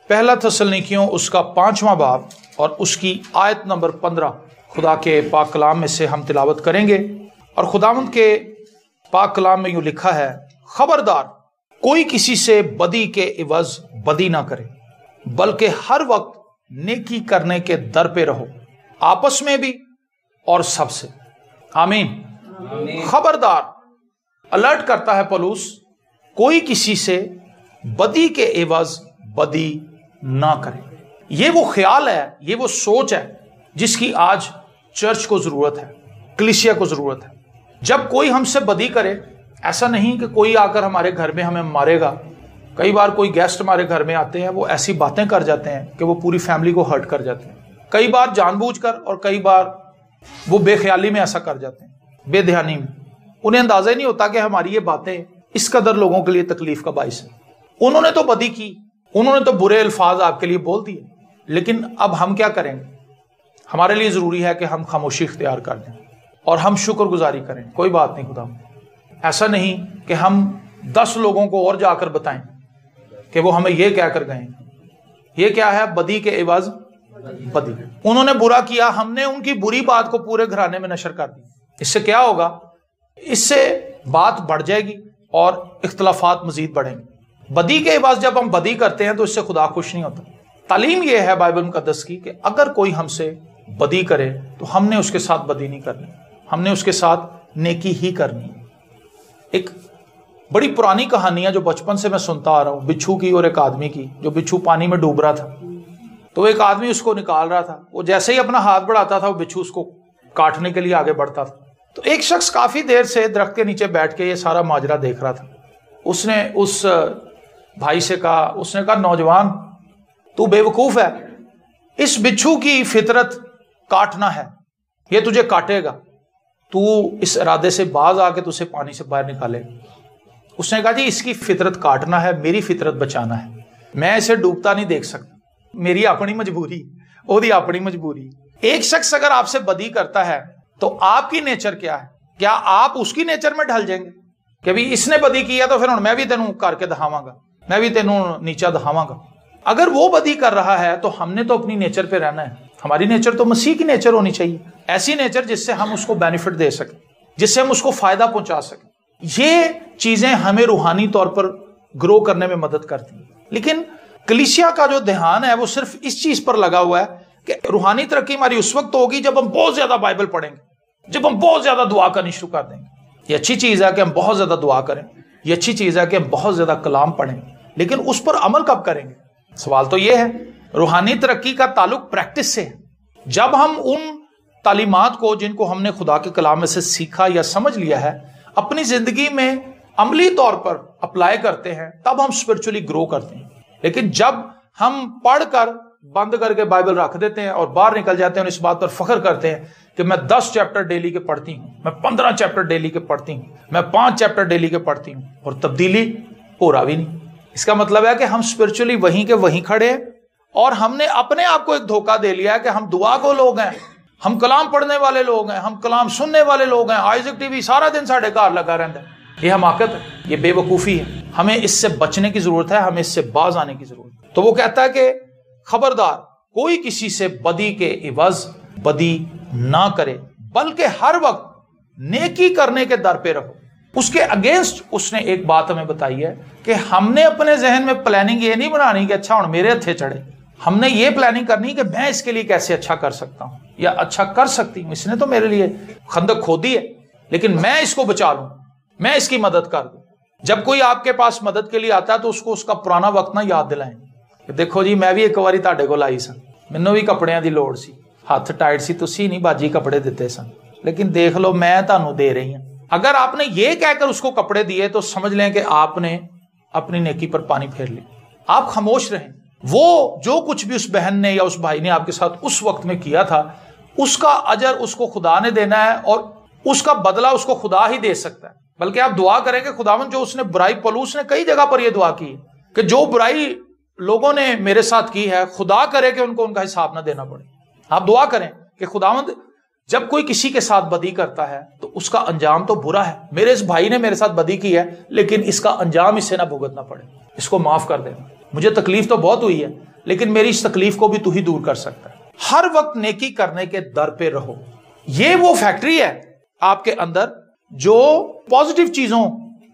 پہلا تسلنیکیوں اس کا 5واں باب اور اس کی آیت نمبر 15 خدا کے پاک کلام میں سے ہم تلاوت کریں گے۔ اور خداوند کے پاک کلام میں یوں لکھا ہے، خبردار کوئی کسی سے بدی کے عوض بدی نہ کرے، بلکہ ہر وقت نیکی کرنے کے در پہ رہو، آپس میں بھی اور سب سے۔ آمین۔ خبردار الرٹ کرتا ہے پولس، کوئی کسی سے بدی کے عوض بدی نہ کرے۔ یہ وہ خیال ہے، یہ وہ سوچ ہے جس کی آج چرچ کو ضرورت ہے، کلیسیا کو ضرورت ہے۔ جب کوئی ہم سے بدی کرے، ایسا نہیں کہ کوئی آ کر ہمارے گھر میں ہمیں مارے گا۔ کئی بار کوئی گیسٹ ہمارے گھر میں آتے ہیں، وہ ایسی باتیں کر جاتے ہیں کہ وہ پوری فیملی کو ہرٹ کر جاتے ہیں، کئی بار جان بوجھ کر اور کئی بار وہ بے خیالی میں ایسا کر جاتے ہیں، بے دھیانی میں۔ انہیں اندازہ ہی نہیں ہوتا کہ ہماری یہ باتیں اس قدر لوگوں کے لیے تکلیف کا باعث ہے۔ انہوں نے تو بدی کی، انہوں نے تو برے الفاظ آپ کے لیے بول دیے، لیکن اب ہم کیا کریں گے؟ ہمارے لیے ضروری ہے کہ ہم خاموشی اختیار کر دیں اور ہم شکر گزاری کریں۔ کوئی بات نہیں خدا، ایسا نہیں کہ ہم 10 لوگوں کو اور جا کر بتائیں کہ وہ ہمیں یہ کہہ کر گئے۔ یہ کیا ہے؟ بدی کے عوض بدی۔ انہوں نے برا کیا، ہم نے ان کی بری بات کو پورے گھرانے میں نشر کر دی۔ اس سے کیا ہوگا؟ اس سے بات بڑھ جائے گی اور اختلافات مزید بڑھیں گے۔ بدی کے عوض جب ہم بدی کرتے ہیں تو اس سے خدا خوش نہیں ہوتا۔ تعلیم یہ ہے بائبل مقدس کی کہ اگر کوئی ہم سے بدی کرے تو ہم نے اس کے ساتھ بدی نہیں کرنی، ہم نے اس کے ساتھ نیکی ہی کرنی۔ ایک بڑی پرانی کہانی ہے جو بچپن سے میں سنتا آ رہا ہوں، بچھو کی اور ایک آدمی کی۔ جو بچھو پانی میں ڈوب رہا تھا تو ایک آدمی اس کو نکال رہا تھا، وہ جیسے ہی اپنا ہاتھ بڑھاتا تھا وہ بچھو اس کو کاٹنے کے لیے آگے بڑھتا تھا۔ تو ایک شخص کافی دیر سے درخت کے نیچے بیٹھ کے یہ سارا ماجرا دیکھ رہا تھا۔ اس نے اس بھائی سے کہا، اس نے کہا نوجوان تو بے وقوف ہے، اس بچھو کی فطرت کاٹنا ہے، یہ تجھے کاٹے گا، تو اس ارادے سے باز آ کے تو اسے پانی سے باہر نکالے گا۔ اس نے کہا جی اس کی فطرت کاٹنا ہے، میری فطرت بچانا ہے، میں اسے ڈوبتا نہیں دیکھ سکتا، میری اپنی مجبوری، وہی اپنی مجبوری۔ ایک شخص اگر آپ سے بدی کرتا ہے تو آپ کی نیچر کیا ہے؟ کیا آپ اس کی نیچر میں ڈھل جائیں گے کہ ابھی اس نے بدی کیا تو پھر میں بھی تینوں کر کے دہاواں گا، میں بھی تینوں نیچا دہاواں گا؟ اگر وہ بدی کر رہا ہے تو ہم نے تو اپنی نیچر پہ رہنا ہے۔ ہماری نیچر تو مسیح کی نیچر ہونی چاہیے، ایسی نیچر جس سے ہم اس کو بینیفٹ دے سکیں، جس سے ہم اس کو فائدہ پہنچا سکیں۔ یہ چیزیں ہمیں روحانی طور پر گرو کرنے میں مدد کرتی ہیں۔ لیکن کلیسیا کا جو دھیان ہے وہ صرف اس چیز پر لگا ہوا ہے کہ روحانی ترقی ہماری اس وقت ہوگی جب ہم بہت زیادہ بائبل پڑھیں گے، جب ہم بہت زیادہ دعا کرنی شروع کر دیں گے۔ یہ اچھی چیز ہے کہ ہم بہت زیادہ دعا کریں، یہ اچھی چیز ہے کہ ہم بہت زیادہ کلام پڑھیں، لیکن اس پر عمل کب کریں گے؟ سوال تو یہ ہے۔ روحانی ترقی کا تعلق پریکٹس سے ہے۔ جب ہم ان تعلیمات کو جن کو ہم نے خدا کے کلام میں سے سیکھا یا سمجھ لیا ہے اپنی زندگی میں عملی طور پر اپلائی کرتے ہیں، تب ہم اسپرچولی گرو کرتے ہیں۔ لیکن جب ہم پڑھ کر بند کر کے بائبل رکھ دیتے ہیں اور باہر نکل جاتے ہیں اور اس بات پر فخر کرتے ہیں کہ میں 10 چیپٹر ڈیلی کے پڑھتی ہوں، میں 15 چیپٹر ڈیلی کے پڑھتی ہوں، میں 5 چیپٹر ڈیلی کے پڑھتی ہوں، اور تبدیلی ہو رہا بھی نہیں، اس کا مطلب ہے کہ ہم اسپرچولی وہیں کے وہیں کھڑے ہیں اور ہم نے اپنے آپ کو ایک دھوکہ دے لیا ہے کہ ہم دعا کو لوگ ہیں، ہم کلام پڑھنے والے لوگ ہیں، ہم کلام سننے والے لوگ ہیں، آئزک ٹی وی سارا دن ساڑھے گھر لگا رہتا ہے۔ یہ حماقت ہے، یہ بے وقوفی ہے۔ ہمیں اس سے بچنے کی ضرورت ہے، ہمیں اس سے باز آنے کی ضرورت ہے۔ تو وہ کہتا ہے کہ خبردار کوئی کسی سے بدی کے عوض بدی نہ کرے، بلکہ ہر وقت نیکی کرنے کے در پہ رہو۔ اس کے اگینسٹ اس نے ایک بات ہمیں بتائی ہے کہ ہم نے اپنے ذہن میں پلاننگ یہ نہیں بنانی کہ اچھا ہوں میرے ہتھے چڑھے، ہم نے یہ پلاننگ کرنی کہ میں اس کے لیے کیسے اچھا کر سکتا ہوں یا اچھا کر سکتی ہوں۔ اس نے تو میرے لیے خندق کھودی ہے، لیکن میں اس کو بچا لوں، میں اس کی مدد کر دوں۔ جب کوئی آپ کے پاس مدد کے لیے آتا ہے تو اس کو اس کا پرانا وقت نہ یاد دلائیں کہ دیکھو جی میں بھی ایک باری تہاڈے کول آئی سن، مینوں بھی کپڑیاں دی لوڑ سی، ہاتھ ٹائٹ سی، تسی نہیں باجی کپڑے دیتے سن، لیکن دیکھ لو میں تانوں دے رہی ہوں۔ اگر آپ نے یہ کہہ کر اس کو کپڑے دیے تو سمجھ لیں کہ آپ نے اپنی نیکی پر پانی پھیر لی۔ آپ خاموش رہیں۔ وہ جو کچھ بھی اس بہن نے یا اس بھائی نے آپ کے ساتھ اس وقت میں کیا تھا، اس کا اجر اس کو خدا نے دینا ہے اور اس کا بدلہ اس کو خدا ہی دے سکتا ہے۔ بلکہ آپ دعا کریں کہ خداوند جو اس نے برائی، پولس نے کئی جگہ پر یہ دعا کی کہ جو برائی لوگوں نے میرے ساتھ کی ہے خدا کرے کہ ان کو ان کا حساب نہ دینا پڑے۔ آپ دعا کریں کہ خداوند جب کوئی کسی کے ساتھ بدی کرتا ہے تو اس کا انجام تو برا ہے، میرے اس بھائی نے میرے ساتھ بدی کی ہے لیکن اس کا انجام اسے نہ بھگتنا پڑے، اس کو معاف کر دینا۔ مجھے تکلیف تو بہت ہوئی ہے لیکن میری اس تکلیف کو بھی تو ہی دور کر سکتا ہے۔ ہر وقت نیکی کرنے کے در پہ رہو۔ یہ وہ فیکٹری ہے آپ کے اندر جو پازیٹیو چیزوں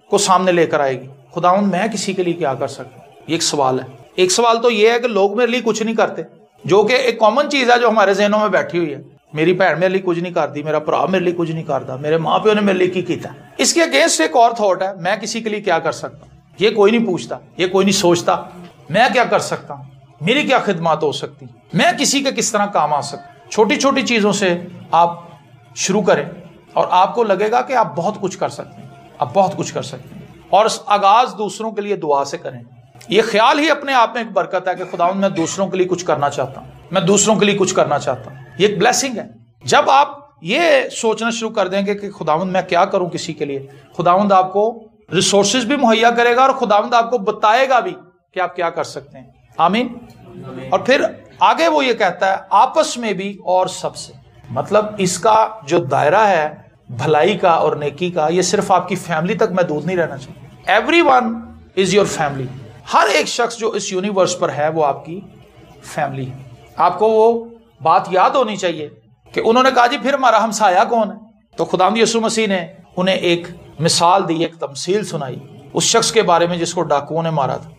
کو سامنے لے کر آئے گی۔ خداوند میں کسی کے لیے کیا کر سکتا ہوں؟ یہ ایک سوال ہے۔ ایک سوال تو یہ ہے کہ لوگ میرے لیے کچھ نہیں کرتے، جو کہ ایک کامن چیز ہے جو ہمارے ذہنوں میں بیٹھی ہوئی ہے۔ میری بہن میرے لیے کچھ نہیں کرتی، میرا بھرا میرے لیے کچھ نہیں کرتا، میرے ماں پیو نے میرے لیے کی کیتا۔ اس کے اگینسٹ ایک اور تھاٹ ہے، میں کسی کے لیے کیا کر سکتا ہوں؟ یہ کوئی نہیں پوچھتا، یہ کوئی نہیں سوچتا میں کیا کر سکتا ہوں، میری کیا خدمات ہو سکتی، میں کسی کے کس طرح کام آ سکتا۔ چھوٹی چھوٹی چیزوں سے آپ شروع کریں اور آپ کو لگے گا کہ آپ بہت کچھ کر سکتے ہیں، آپ بہت کچھ کر سکتے ہیں۔ اور آغاز دوسروں کے لیے دعا سے کریں۔ یہ خیال ہی اپنے آپ میں ایک برکت ہے کہ خداوند میں دوسروں کے لیے کچھ کرنا چاہتا ہوں، میں دوسروں کے لیے کچھ کرنا چاہتا ہوں۔ یہ ایک بلیسنگ ہے۔ جب آپ یہ سوچنا شروع کر دیں گے کہ خداوند میں کیا کروں کسی کے لیے، خداوند آپ کو ریسورسز بھی مہیا کرے گا اور خداوند آپ کو بتائے گا بھی کہ آپ کیا کر سکتے ہیں۔ آمین۔ اور پھر آگے وہ یہ کہتا ہے آپس میں بھی اور سب سے، مطلب اس کا جو دائرہ ہے بھلائی کا اور نیکی کا، یہ صرف آپ کی فیملی تک محدود نہیں رہنا چاہیے۔ Everyone is your family. ہر ایک شخص جو اس یونیورس پر ہے وہ آپ کی فیملی ہے۔ آپ کو وہ بات یاد ہونی چاہیے کہ انہوں نے کہا جی پھر ہمارا ہمسایہ کون ہے؟ تو خداوند یسوع مسیح نے انہیں ایک مثال دی، ایک تمثیل سنائی اس شخص کے بارے میں جس کو ڈاکوؤں نے مارا تھا۔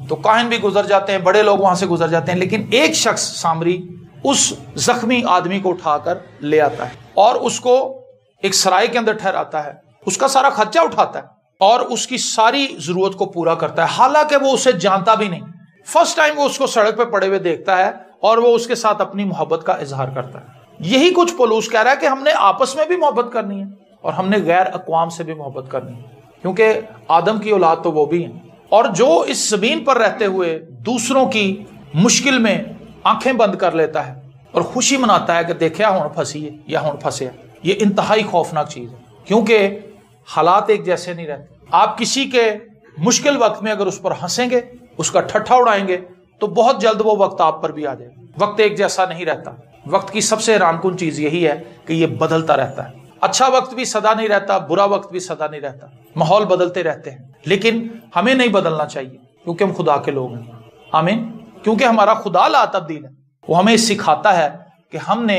تو کاہن بھی گزر جاتے ہیں، بڑے لوگ وہاں سے گزر جاتے ہیں، لیکن ایک شخص سامری اس زخمی آدمی کو اٹھا کر لے آتا ہے اور اس کو ایک سرائے کے اندر ٹھہراتا ہے، اس کا سارا خرچہ اٹھاتا ہے اور اس کی ساری ضرورت کو پورا کرتا ہے، حالانکہ وہ اسے جانتا بھی نہیں۔ فرسٹ ٹائم وہ اس کو سڑک پہ پڑے ہوئے دیکھتا ہے اور وہ اس کے ساتھ اپنی محبت کا اظہار کرتا ہے۔ یہی کچھ پولوس کہہ رہا ہے کہ ہم نے آپس میں بھی محبت کرنی ہے اور ہم نے غیر اقوام سے بھی محبت کرنی ہے، کیونکہ آدم کی اولاد تو وہ بھی ہیں۔ اور جو اس زمین پر رہتے ہوئے دوسروں کی مشکل میں آنکھیں بند کر لیتا ہے اور خوشی مناتا ہے کہ دیکھیا ہون پھنسی ہے یا ہون پھنسیا، یہ انتہائی خوفناک چیز ہے، کیونکہ حالات ایک جیسے نہیں رہتے۔ آپ کسی کے مشکل وقت میں اگر اس پر ہنسیں گے، اس کا ٹھٹھا اڑائیں گے، تو بہت جلد وہ وقت آپ پر بھی آ جائے گا۔ وقت ایک جیسا نہیں رہتا۔ وقت کی سب سے حیران کن چیز یہی ہے کہ یہ بدلتا رہتا ہے۔ اچھا وقت بھی سدا نہیں رہتا، برا وقت بھی سدا نہیں رہتا، ماحول بدلتے رہتے ہیں، لیکن ہمیں نہیں بدلنا چاہیے کیونکہ ہم خدا کے لوگ ہیں۔ آمین۔ کیونکہ ہمارا خدا لا تبدیل ہے، وہ ہمیں سکھاتا ہے کہ ہم نے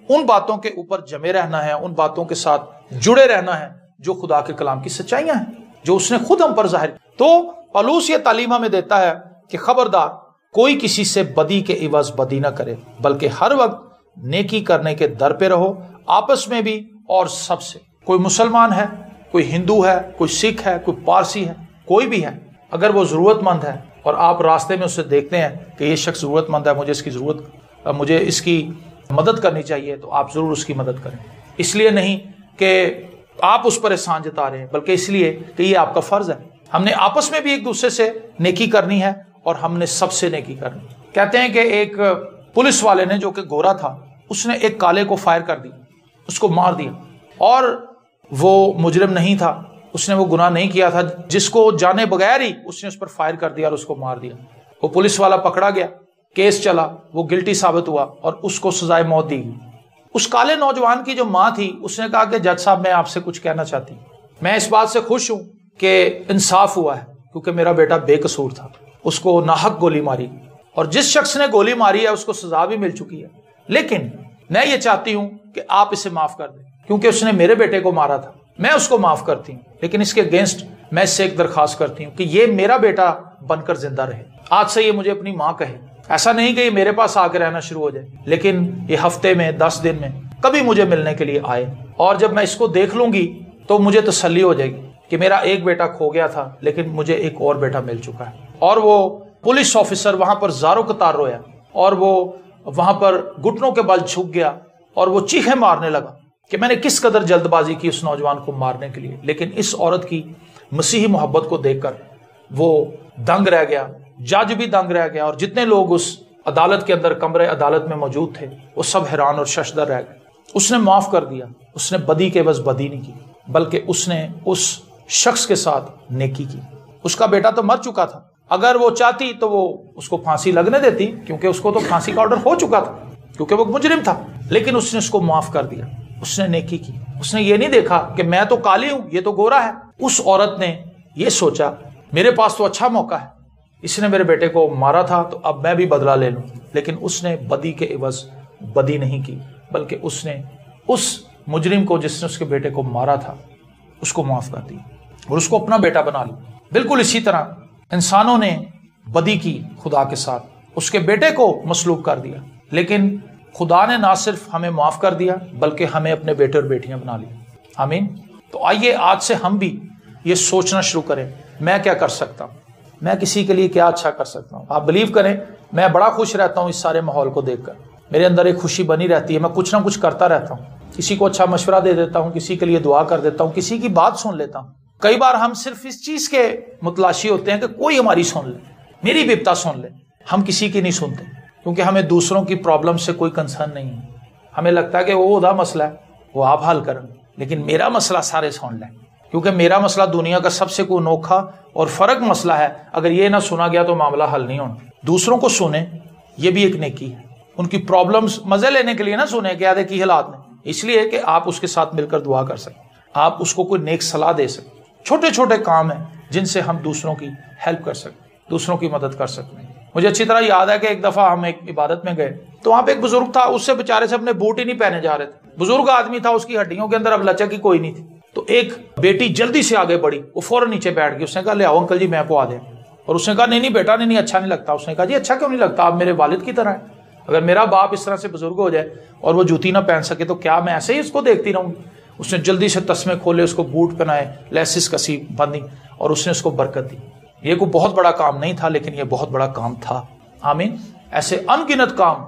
ان باتوں کے اوپر جمے رہنا ہے، ان باتوں کے ساتھ جڑے رہنا ہے جو خدا کے کلام کی سچائیاں ہیں، جو اس نے خود ہم پر ظاہر کی۔ تو پولوس یہ تعلیم ہمیں دیتا ہے کہ خبردار کوئی کسی سے بدی کے عوض بدی نہ کرے، بلکہ ہر وقت نیکی کرنے کے در پہ رہو، آپس میں بھی اور سب سے۔ کوئی مسلمان ہے، کوئی ہندو ہے، کوئی سکھ ہے، کوئی پارسی ہے، کوئی بھی ہے، اگر وہ ضرورت مند ہے اور آپ راستے میں اسے دیکھتے ہیں کہ یہ شخص ضرورت مند ہے، مجھے اس کی مدد کرنی چاہیے، تو آپ ضرور اس کی مدد کریں۔ اس لیے نہیں کہ آپ اس پر احسان جتا رہے ہیں، بلکہ اس لیے کہ یہ آپ کا فرض ہے۔ ہم نے آپس میں بھی ایک دوسرے سے نیکی کرنی ہے اور ہم نے سب سے نیکی کرنی ہے۔ کہتے ہیں کہ ایک پولیس والے نے جو کہ گورا تھا، اس نے ایک کالے کو فائر کر دی، اس کو مار دیا، اور وہ مجرم نہیں تھا، اس نے وہ گناہ نہیں کیا تھا، جس کو جانے بغیر ہی اس نے اس پر فائر کر دیا اور اس کو مار دیا۔ وہ پولیس والا پکڑا گیا، کیس چلا، وہ گلٹی ثابت ہوا اور اس کو سزائے موت دی گئی۔ اس کالے نوجوان کی جو ماں تھی، اس نے کہا کہ جج صاحب میں آپ سے کچھ کہنا چاہتی ہوں، میں اس بات سے خوش ہوں کہ انصاف ہوا ہے، کیونکہ میرا بیٹا بے قصور تھا، اس کو ناحق گولی ماری، اور جس شخص نے گولی ماری ہے اس کو سزا بھی مل چکی ہے، لیکن میں یہ چاہتی ہوں کہ آپ اسے معاف کر دیں، کیونکہ اس نے میرے بیٹے کو مارا تھا، میں اس کو معاف کرتی ہوں، لیکن اس کے اگینسٹ میں اس سے ایک درخواست کرتی ہوں کہ یہ میرا بیٹا بن کر زندہ رہے، آج سے یہ مجھے اپنی ماں کہے، ایسا نہیں کہ یہ میرے پاس آ کے رہنا شروع ہو جائے، لیکن یہ ہفتے میں 10 دن میں کبھی مجھے ملنے کے لیے آئے، اور جب میں اس کو دیکھ لوں گی تو مجھے تسلی ہو جائے گی کہ میرا ایک بیٹا کھو گیا تھا لیکن مجھے ایک اور بیٹا مل چکا ہے۔ اور وہ پولیس آفیسر وہاں پر زاروں قطار رویا، اور وہ وہاں پر گھٹنوں کے بل جھک گیا اور وہ چیخیں مارنے لگا کہ میں نے کس قدر جلد بازی کی اس نوجوان کو مارنے کے لیے، لیکن اس عورت کی مسیحی محبت کو دیکھ کر وہ دنگ رہ گیا، جج بھی دنگ رہ گیا، اور جتنے لوگ اس عدالت کے اندر کمرے عدالت میں موجود تھے وہ سب حیران اور ششدر رہ گئے۔ اس نے معاف کر دیا، اس نے بدی کے بس بدی نہیں کی، بلکہ اس نے اس شخص کے ساتھ نیکی کی۔ اس کا بیٹا تو مر چکا تھا، اگر وہ چاہتی تو وہ اس کو پھانسی لگنے دیتی، کیونکہ اس کو تو پھانسی کا آرڈر ہو چکا تھا، کیونکہ وہ مجرم تھا، لیکن اس نے اس کو معاف کر دیا، اس نے نیکی کی۔ اس نے یہ نہیں دیکھا کہ میں تو کالی ہوں، یہ تو گورا ہے۔ اس عورت نے یہ سوچا میرے پاس تو اچھا موقع ہے، اس نے میرے بیٹے کو مارا تھا تو اب میں بھی بدلہ لے لوں، لیکن اس نے بدی کے عوض بدی نہیں کی، بلکہ اس نے اس مجرم کو جس نے اس کے بیٹے کو مارا تھا اس کو معاف کر دیا اور اس کو اپنا بیٹا بنا لیا۔ بالکل اسی طرح انسانوں نے بدی کی خدا کے ساتھ، اس کے بیٹے کو مصلوب کر دیا، لیکن خدا نے نہ صرف ہمیں معاف کر دیا بلکہ ہمیں اپنے بیٹے اور بیٹیاں بنا لیا۔ آمین۔ تو آئیے آج سے ہم بھی یہ سوچنا شروع کریں، میں کیا کر سکتا ہوں، میں کسی کے لیے کیا اچھا کر سکتا ہوں۔ آپ بلیو کریں، میں بڑا خوش رہتا ہوں اس سارے ماحول کو دیکھ کر، میرے اندر ایک خوشی بنی رہتی ہے، میں کچھ نہ کچھ کرتا رہتا ہوں، کسی کو اچھا مشورہ دے دیتا ہوں، کسی کے لیے دعا کر دیتا ہوں، کسی کی بات سن لیتا ہوں۔ کئی بار ہم صرف اس چیز کے متلاشی ہوتے ہیں کہ کوئی ہماری سن لے، میری بپتا سن لے، ہم کسی کی نہیں سنتے کیونکہ ہمیں دوسروں کی پرابلم سے کوئی کنسرن نہیں ہے۔ ہمیں لگتا ہے کہ وہ ادا مسئلہ ہے، وہ آپ حل کریں، لیکن میرا مسئلہ سارے سن لیں، کیونکہ میرا مسئلہ دنیا کا سب سے کوئی انوکھا اور فرق مسئلہ ہے۔ اگر یہ نہ سنا گیا تو معاملہ حل نہیں ہونا۔ دوسروں کو سنیں، یہ بھی ایک نیکی ہے۔ ان کی پرابلمز مزے لینے کے لیے نہ سنیں کہ آدھے کی حالات میں، اس لیے کہ آپ اس کے ساتھ مل کر دعا کر سکیں، آپ اس کو کوئی نیک صلاح دے سکیں۔ چھوٹے چھوٹے کام ہیں جن سے ہم دوسروں کی ہیلپ کر سکیں، دوسروں کی مدد کر سکتے ہیں۔ مجھے اچھی طرح یاد ہے کہ ایک دفعہ ہم ایک عبادت میں گئے تو وہاں پہ ایک بزرگ تھا، اس سے بیچارے سے اپنے بوٹ ہی نہیں پہنے جا رہے تھے، بزرگ آدمی تھا، اس کی ہڈیوں کے اندر اب لچک ہی کوئی نہیں تھی۔ تو ایک بیٹی جلدی سے آگے بڑھی، وہ فوراً نیچے بیٹھ گئی، اس نے کہا لے آؤ انکل جی میں پوا دیں، اور اس نے کہا نہیں بیٹا نہیں اچھا نہیں لگتا۔ اس نے کہا جی اچھا کیوں نہیں لگتا، آپ میرے والد کی طرح ہیں، اگر میرا باپ اس طرح سے بزرگ ہو جائے اور وہ جوتی نہ پہن سکے تو کیا میں ایسے ہی اس کو دیکھتی رہوں گی؟ اس نے جلدی سے تسمے کھولے، اس کو بوٹ پہنائے، لیسز کسی باندھی اور اس نے اس کو برکت دی۔ یہ کوئی بہت بڑا کام نہیں تھا لیکن یہ بہت بڑا کام تھا۔ آمین۔ ایسے ان گنت کام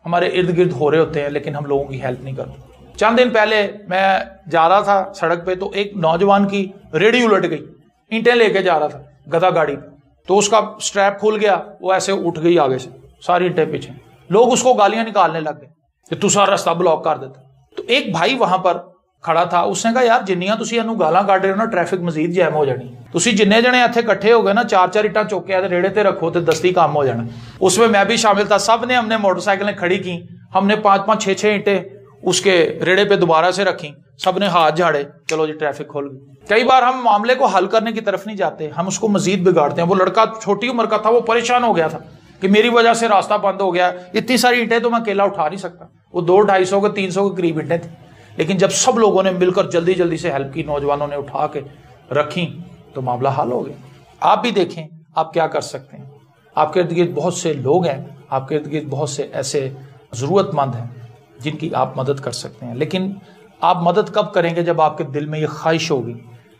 ہمارے ارد گرد ہو رہے ہوتے ہیں لیکن ہم لوگوں کی ہیلپ نہیں کرتے۔ چند دن پہلے میں جا رہا تھا سڑک پہ تو ایک نوجوان کی ریڑھی الٹ گئی، اینٹیں لے کے جا رہا تھا گدھا گاڑی پہ، تو اس کا سٹریپ کھل گیا، وہ ایسے اٹھ گئی آگے سے، ساری اینٹیں پیچھے، لوگ اس کو گالیاں نکالنے لگ گئے کہ تو سارا راستہ بلاک کر دیتا۔ تو ایک بھائی وہاں پر کھڑا تھا، اس نے کہا یار جنیاں تسی اینو گالاں کڈ رہے ہو نا، ٹریفک مزید جیم ہو جانی، تسی جنے جنے اتنے کٹھے ہو گئے نا، چار چار اٹاں چوک کے ریڑے تے رکھو تے دستی کام ہو جانا۔ اس میں بھی شامل تھا، سب نے ہم نے موٹر سائیکلیں کھڑی کی، ہم نے 5 6 اینٹیں اس کے ریڑے پہ دوبارہ سے رکھی، سب نے ہاتھ جھاڑے، چلو جی ٹریفک کھول گئی۔ کئی بار ہم معاملے کو حل کرنے کی طرف نہیں جاتے، ہم اس کو مزید بگاڑتے ہیں۔ وہ لڑکا چھوٹی عمر کا تھا، وہ پریشان ہو گیا تھا کہ میری وجہ سے راستہ بند ہو گیا، اتنی ساری اینٹیں تو میں اکیلا اٹھا نہیں سکتا۔ وہ 200-250 کے 300 کے قریب اینٹیں تھیں، لیکن جب سب لوگوں نے مل کر جلدی جلدی سے ہیلپ کی، نوجوانوں نے اٹھا کے رکھی تو معاملہ حل ہو گیا۔ آپ بھی دیکھیں آپ کیا کر سکتے ہیں۔ آپ کے ارد گرد بہت سے لوگ ہیں، آپ کے ارد گرد بہت سے ایسے ضرورت مند ہیں جن کی آپ مدد کر سکتے ہیں، لیکن آپ مدد کب کریں گے؟ جب آپ کے دل میں یہ خواہش ہوگی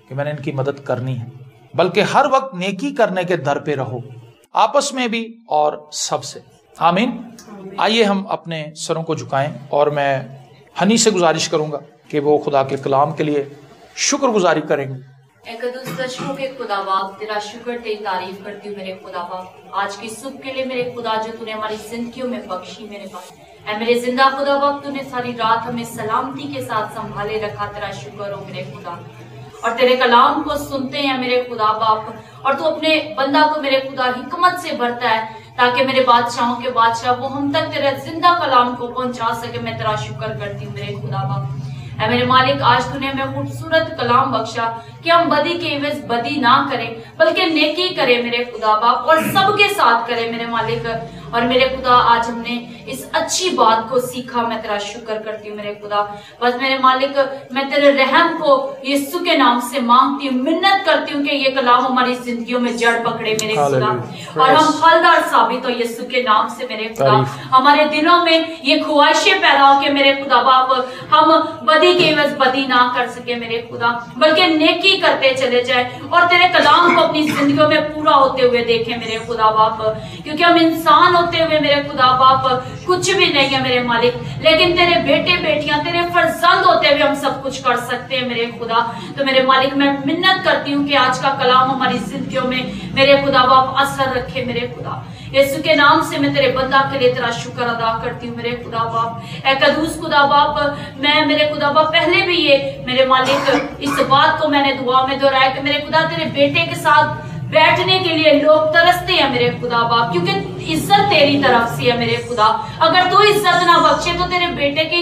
کہ میں نے ان کی مدد کرنی ہے، بلکہ ہر وقت نیکی کرنے کے در پہ رہو، آپس میں بھی اور سب سے۔ آمین۔ آئیے ہم اپنے سروں کو جھکائیں اور میں ہنی سے گزارش کروں گا کہ وہ خدا کے کلام کے لیے شکر گزاری کریں گے۔ اے قدوس دشتوں کے خدا باپ، تیرا شکر تیری تعریف کرتی ہوں میرے خدا باپ، آج کی صبح کے لیے میرے خدا جو تو نے ہماری زندگیوں میں بخشی میرے باپ۔ اے میرے زندہ خدا باپ، تو نے ساری رات ہمیں سلامتی کے ساتھ سنبھالے رکھا، تیرا شکر ہو میرے خدا۔ اور تیرے کلام کو سنتے ہیں میرے خدا باپ، اور تو اپنے بندہ کو میرے خدا حکمت سے بھرتا ہے تاکہ میرے بادشاہوں کے بادشاہ وہ ہم تک تیرے زندہ کلام کو پہنچا سکے۔ میں تیرا شکر کرتی ہوں میرے خدا باپ۔ اے میرے مالک، آج تو نے ہمیں خوبصورت کلام بخشا کہ ہم بدی کے عوض بدی نہ کریں بلکہ نیکی کریں میرے خدا باپ، اور سب کے ساتھ کریں میرے مالک۔ اور میرے خدا آج ہم نے اس اچھی بات کو سیکھا، میں تیرا شکر کرتی ہوں میرے خدا۔ بس میرے مالک، میں تیرے رحم کو یسوع کے نام سے مانگتی ہوں، منت کرتی ہوں کہ یہ کلام ہماری زندگیوں میں جڑ پکڑے میرے خدا، اور ہم پھلدار ثابت ہو یسوع کے نام سے میرے خدا۔ ہمارے دلوں میں یہ خواہشیں پیدا ہو کہ میرے خدا باپ ہم بدی کے عوض بدی نہ کر سکے میرے خدا، بلکہ نیکی کرتے چلے جائیں اور تیرے کلام کو اپنی زندگیوں میں پورا ہوتے ہوئے دیکھیں میرے خدا باپ، کیونکہ ہم انسان ہوتے ہوئے میرے خدا باپ کچھ بھی نہیں ہے میرے مالک، لیکن تیرے بیٹے بیٹیاں تیرے فرزند ہوتے ہوئے ہم سب کچھ کر سکتے ہیں میرے خدا۔ تو میرے مالک، میں منت کرتی ہوں کہ آج کا کلام ہماری زندگیوں میں میرے خدا باپ اثر رکھے میرے خدا۔ یسوع کے نام سے میں تیرے بندہ کے لیے تیرا شکر ادا کرتی ہوں میرے خدا باپ۔ اے قدوس خدا باپ، میں میرے خدا باپ پہلے بھی یہ میرے مالک اس بات کو میں نے دعا میں دہرایا کہ میرے خدا تیرے بیٹے کے ساتھ بیٹھنے کے لیے لوگ ترستے ہیں میرے خدا باپ، کیونکہ عزت تیری طرف سے ہے میرے خدا۔ اگر تو عزت نہ بخشے تو تیرے بیٹے کی